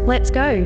Let's go.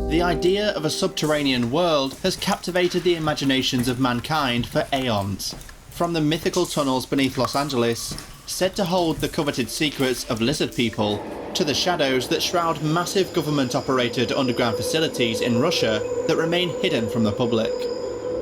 The idea of a subterranean world has captivated the imaginations of mankind for aeons. From the mythical tunnels beneath Los Angeles, said to hold the coveted secrets of lizard people, to the shadows that shroud massive government-operated underground facilities in Russia that remain hidden from the public.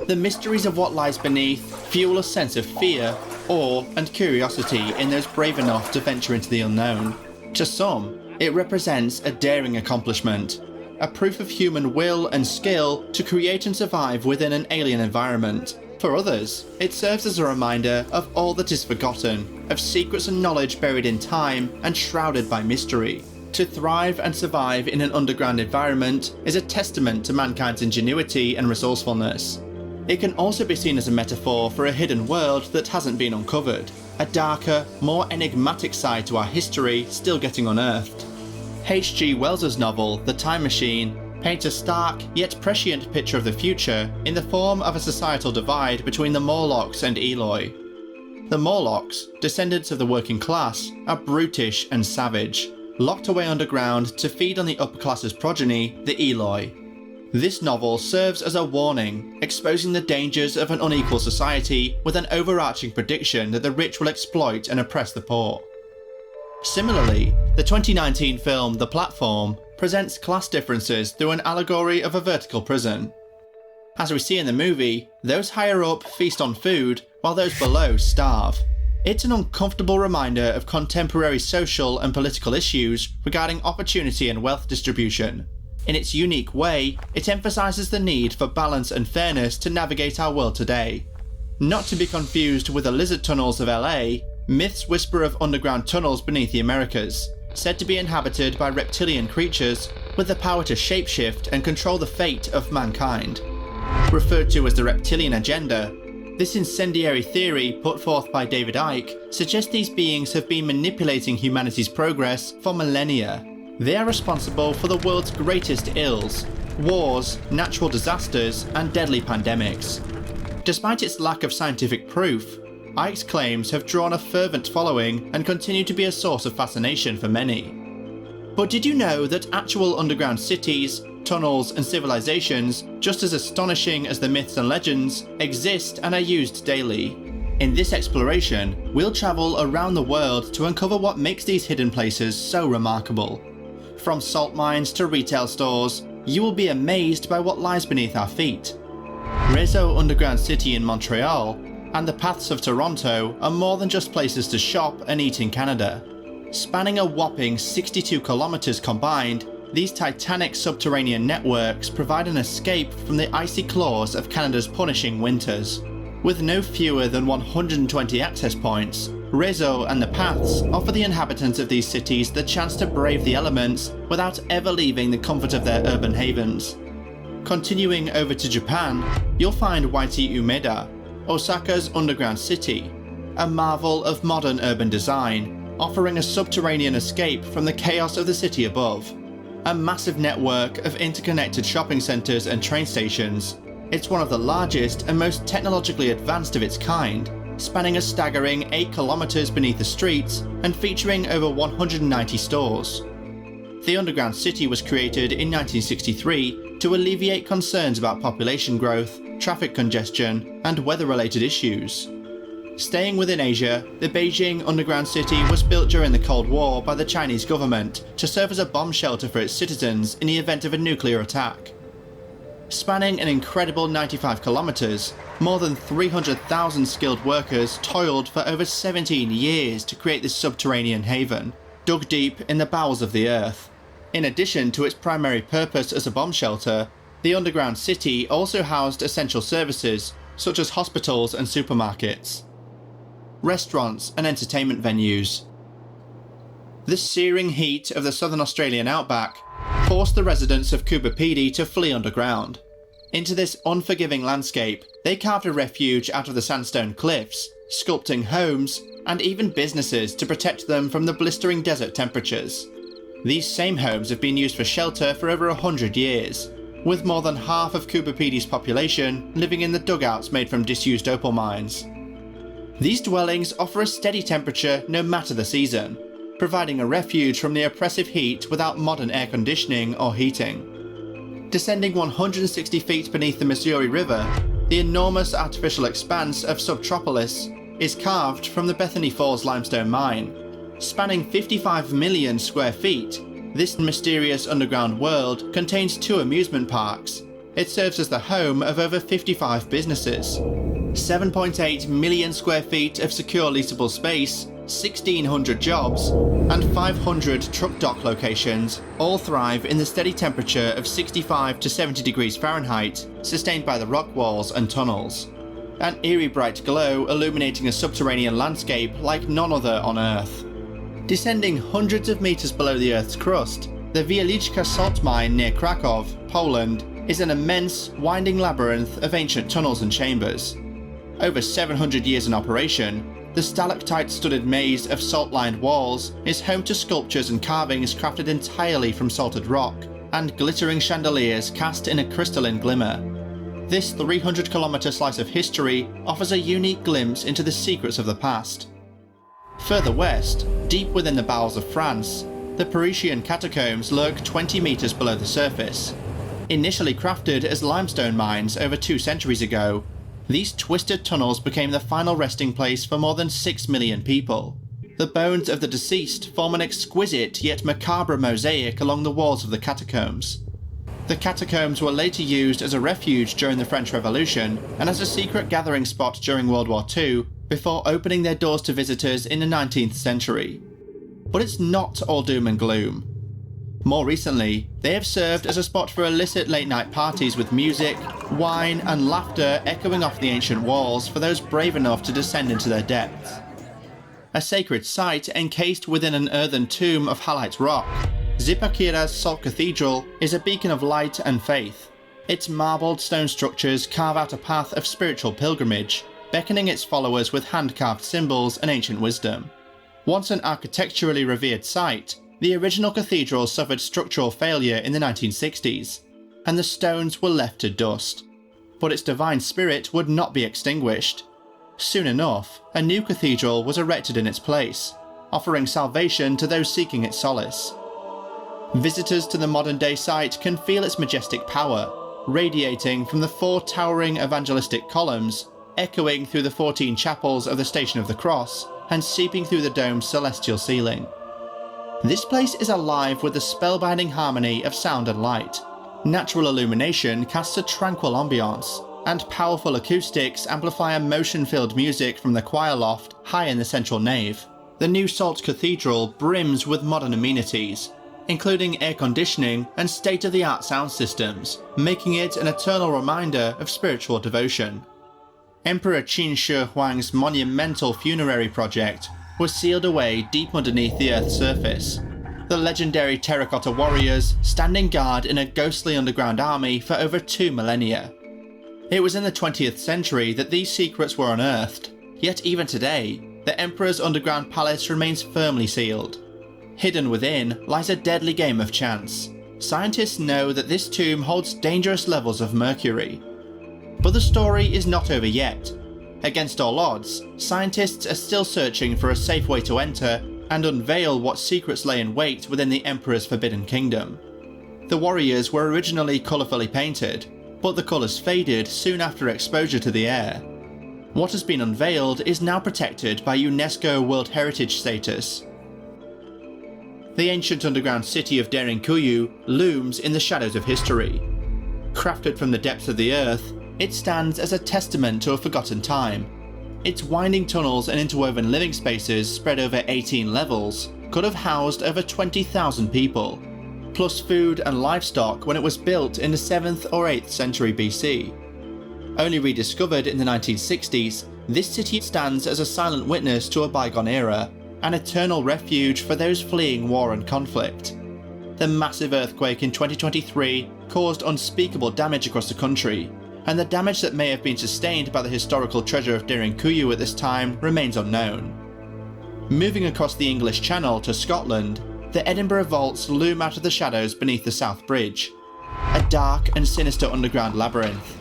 The mysteries of what lies beneath fuel a sense of fear, awe and curiosity in those brave enough to venture into the unknown. To some, it represents a daring accomplishment, a proof of human will and skill to create and survive within an alien environment. For others, it serves as a reminder of all that is forgotten, of secrets and knowledge buried in time and shrouded by mystery. To thrive and survive in an underground environment is a testament to mankind's ingenuity and resourcefulness. It can also be seen as a metaphor for a hidden world that hasn't been uncovered, a darker, more enigmatic side to our history still getting unearthed. H.G. Wells's novel, The Time Machine, paints a stark yet prescient picture of the future in the form of a societal divide between the Morlocks and Eloi. The Morlocks, descendants of the working class, are brutish and savage, locked away underground to feed on the upper class's progeny, the Eloi. This novel serves as a warning, exposing the dangers of an unequal society with an overarching prediction that the rich will exploit and oppress the poor. Similarly, the 2019 film The Platform presents class differences through an allegory of a vertical prison. As we see in the movie, those higher up feast on food while those below starve. It's an uncomfortable reminder of contemporary social and political issues regarding opportunity and wealth distribution. In its unique way, it emphasises the need for balance and fairness to navigate our world today. Not to be confused with the lizard tunnels of LA, myths whisper of underground tunnels beneath the Americas, said to be inhabited by reptilian creatures with the power to shapeshift and control the fate of mankind. Referred to as the reptilian agenda, this incendiary theory put forth by David Icke suggests these beings have been manipulating humanity's progress for millennia. They are responsible for the world's greatest ills, wars, natural disasters, and deadly pandemics. Despite its lack of scientific proof, Icke's claims have drawn a fervent following and continue to be a source of fascination for many. But did you know that actual underground cities, tunnels, and civilizations, just as astonishing as the myths and legends, exist and are used daily? In this exploration, we'll travel around the world to uncover what makes these hidden places so remarkable. From salt mines to retail stores, you will be amazed by what lies beneath our feet. Réseau Underground City in Montreal and the Paths of Toronto are more than just places to shop and eat in Canada. Spanning a whopping 62 kilometers combined, these titanic subterranean networks provide an escape from the icy claws of Canada's punishing winters. With no fewer than 120 access points, Réseau and the Paths offer the inhabitants of these cities the chance to brave the elements without ever leaving the comfort of their urban havens. Continuing over to Japan, you'll find Waiti Umeda, Osaka's underground city, a marvel of modern urban design, offering a subterranean escape from the chaos of the city above. A massive network of interconnected shopping centres and train stations, it's one of the largest and most technologically advanced of its kind, spanning a staggering 8 kilometers beneath the streets and featuring over 190 stores. The underground city was created in 1963 to alleviate concerns about population growth, traffic congestion, and weather-related issues. Staying within Asia, the Beijing underground city was built during the Cold War by the Chinese government to serve as a bomb shelter for its citizens in the event of a nuclear attack. Spanning an incredible 95 kilometers, more than 300,000 skilled workers toiled for over 17 years to create this subterranean haven, dug deep in the bowels of the earth. In addition to its primary purpose as a bomb shelter, the underground city also housed essential services such as hospitals and supermarkets, restaurants and entertainment venues. The searing heat of the southern Australian outback forced the residents of Coober Pedy to flee underground. Into this unforgiving landscape, they carved a refuge out of the sandstone cliffs, sculpting homes and even businesses to protect them from the blistering desert temperatures. These same homes have been used for shelter for over 100 years, with more than half of Coober Pedy's population living in the dugouts made from disused opal mines. These dwellings offer a steady temperature no matter the season, providing a refuge from the oppressive heat without modern air conditioning or heating. Descending 160 feet beneath the Missouri River, the enormous artificial expanse of Subtropolis is carved from the Bethany Falls limestone mine. Spanning 55 million square feet, this mysterious underground world contains 2 amusement parks. It serves as the home of over 55 businesses. 7.8 million square feet of secure leasable space, 1,600 jobs, and 500 truck dock locations all thrive in the steady temperature of 65 to 70 degrees Fahrenheit, sustained by the rock walls and tunnels. An eerie bright glow illuminating a subterranean landscape like none other on Earth. Descending hundreds of meters below the Earth's crust, the Wieliczka salt mine near Krakow, Poland, is an immense, winding labyrinth of ancient tunnels and chambers. Over 700 years in operation, the stalactite-studded maze of salt-lined walls is home to sculptures and carvings crafted entirely from salted rock, and glittering chandeliers cast in a crystalline glimmer. This 300-kilometer slice of history offers a unique glimpse into the secrets of the past. Further west, deep within the bowels of France, the Parisian catacombs lurk 20 meters below the surface. Initially crafted as limestone mines over 2 centuries ago, these twisted tunnels became the final resting place for more than 6 million people. The bones of the deceased form an exquisite yet macabre mosaic along the walls of the catacombs. The catacombs were later used as a refuge during the French Revolution and as a secret gathering spot during World War II, before opening their doors to visitors in the 19th century. But it's not all doom and gloom. More recently, they have served as a spot for illicit late-night parties with music, wine, and laughter echoing off the ancient walls for those brave enough to descend into their depths. A sacred site encased within an earthen tomb of halite rock, Zipaquira's Salt Cathedral is a beacon of light and faith. Its marbled stone structures carve out a path of spiritual pilgrimage, beckoning its followers with hand-carved symbols and ancient wisdom. Once an architecturally revered site, the original cathedral suffered structural failure in the 1960s, and the stones were left to dust. But its divine spirit would not be extinguished. Soon enough, a new cathedral was erected in its place, offering salvation to those seeking its solace. Visitors to the modern-day site can feel its majestic power, radiating from the 4 towering evangelistic columns, echoing through the 14 chapels of the Station of the Cross, and seeping through the dome's celestial ceiling. This place is alive with the spellbinding harmony of sound and light. Natural illumination casts a tranquil ambiance, and powerful acoustics amplify emotion-filled music from the choir loft high in the central nave. The new Salt Cathedral brims with modern amenities, including air conditioning and state-of-the-art sound systems, making it an eternal reminder of spiritual devotion. Emperor Qin Shi Huang's monumental funerary project was sealed away deep underneath the Earth's surface. The legendary terracotta warriors standing guard in a ghostly underground army for over 2 millennia. It was in the 20th century that these secrets were unearthed, yet even today, the Emperor's underground palace remains firmly sealed. Hidden within lies a deadly game of chance. Scientists know that this tomb holds dangerous levels of mercury. But the story is not over yet. Against all odds, scientists are still searching for a safe way to enter and unveil what secrets lay in wait within the Emperor's Forbidden Kingdom. The warriors were originally colourfully painted, but the colours faded soon after exposure to the air. What has been unveiled is now protected by UNESCO World Heritage status. The ancient underground city of Derinkuyu looms in the shadows of history. Crafted from the depths of the earth, it stands as a testament to a forgotten time. Its winding tunnels and interwoven living spaces spread over 18 levels could have housed over 20,000 people, plus food and livestock when it was built in the 7th or 8th century BC. Only rediscovered in the 1960s, this city stands as a silent witness to a bygone era, an eternal refuge for those fleeing war and conflict. The massive earthquake in 2023 caused unspeakable damage across the country, and the damage that may have been sustained by the historical treasure of Derinkuyu at this time remains unknown. Moving across the English Channel to Scotland, the Edinburgh Vaults loom out of the shadows beneath the South Bridge, a dark and sinister underground labyrinth.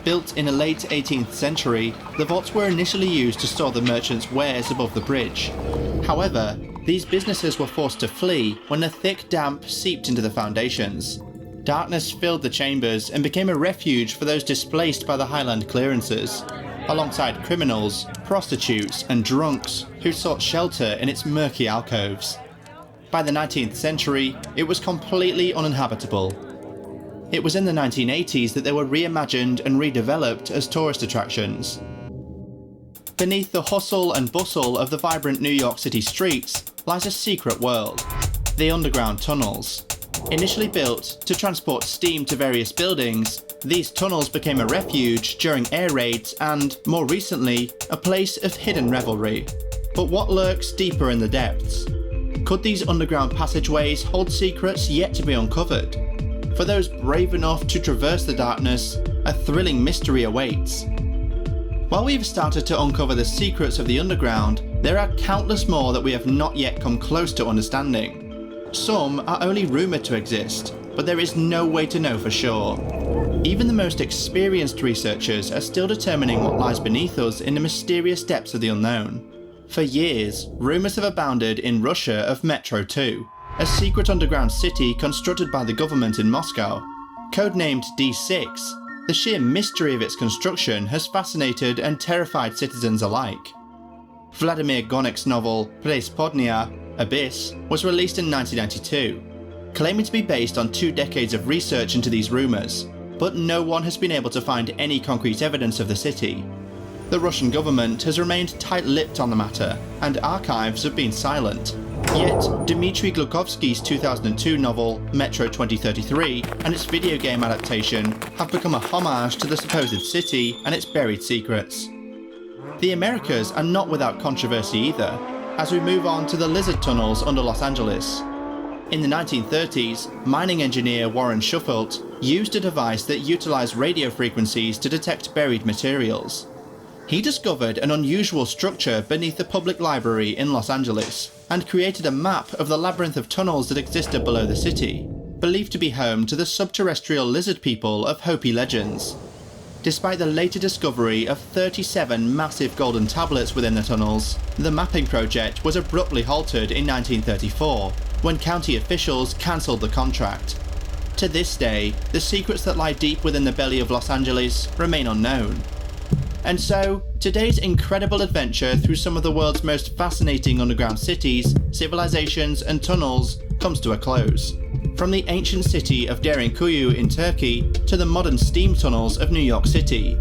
Built in the late 18th century, the vaults were initially used to store the merchants' wares above the bridge. However, These businesses were forced to flee when the thick damp seeped into the foundations. Darkness filled the chambers and became a refuge for those displaced by the Highland clearances, alongside criminals, prostitutes and drunks who sought shelter in its murky alcoves. By the 19th century, it was completely uninhabitable. It was in the 1980s that they were reimagined and redeveloped as tourist attractions. Beneath the hustle and bustle of the vibrant New York City streets lies a secret world: the underground tunnels. Initially built to transport steam to various buildings, these tunnels became a refuge during air raids and, more recently, a place of hidden revelry. But what lurks deeper in the depths? Could these underground passageways hold secrets yet to be uncovered? For those brave enough to traverse the darkness, a thrilling mystery awaits. While we've started to uncover the secrets of the underground, there are countless more that we have not yet come close to understanding. Some are only rumoured to exist, but there is no way to know for sure. Even the most experienced researchers are still determining what lies beneath us in the mysterious depths of the unknown. For years, rumours have abounded in Russia of Metro 2, a secret underground city constructed by the government in Moscow. Codenamed D6, the sheer mystery of its construction has fascinated and terrified citizens alike. Vladimir Gonek's novel Prespodnia, Abyss, was released in 1992, claiming to be based on 2 decades of research into these rumours, but no one has been able to find any concrete evidence of the city. The Russian government has remained tight-lipped on the matter, and archives have been silent. Yet, Dmitry Glukovsky's 2002 novel Metro 2033 and its video game adaptation have become a homage to the supposed city and its buried secrets. The Americas are not without controversy either, as we move on to the lizard tunnels under Los Angeles. In the 1930s, mining engineer Warren Shufeldt used a device that utilized radio frequencies to detect buried materials. He discovered an unusual structure beneath the public library in Los Angeles and created a map of the labyrinth of tunnels that existed below the city, believed to be home to the subterrestrial lizard people of Hopi legends. Despite the later discovery of 37 massive golden tablets within the tunnels, the mapping project was abruptly halted in 1934, when county officials cancelled the contract. To this day, the secrets that lie deep within the belly of Los Angeles remain unknown. And so, today's incredible adventure through some of the world's most fascinating underground cities, civilizations and tunnels comes to a close. From the ancient city of Derinkuyu in Turkey to the modern steam tunnels of New York City,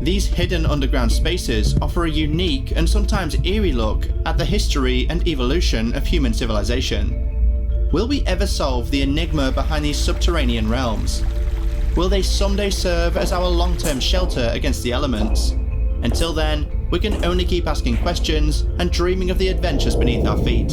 these hidden underground spaces offer a unique and sometimes eerie look at the history and evolution of human civilization. Will we ever solve the enigma behind these subterranean realms? Will they someday serve as our long-term shelter against the elements? Until then, we can only keep asking questions and dreaming of the adventures beneath our feet.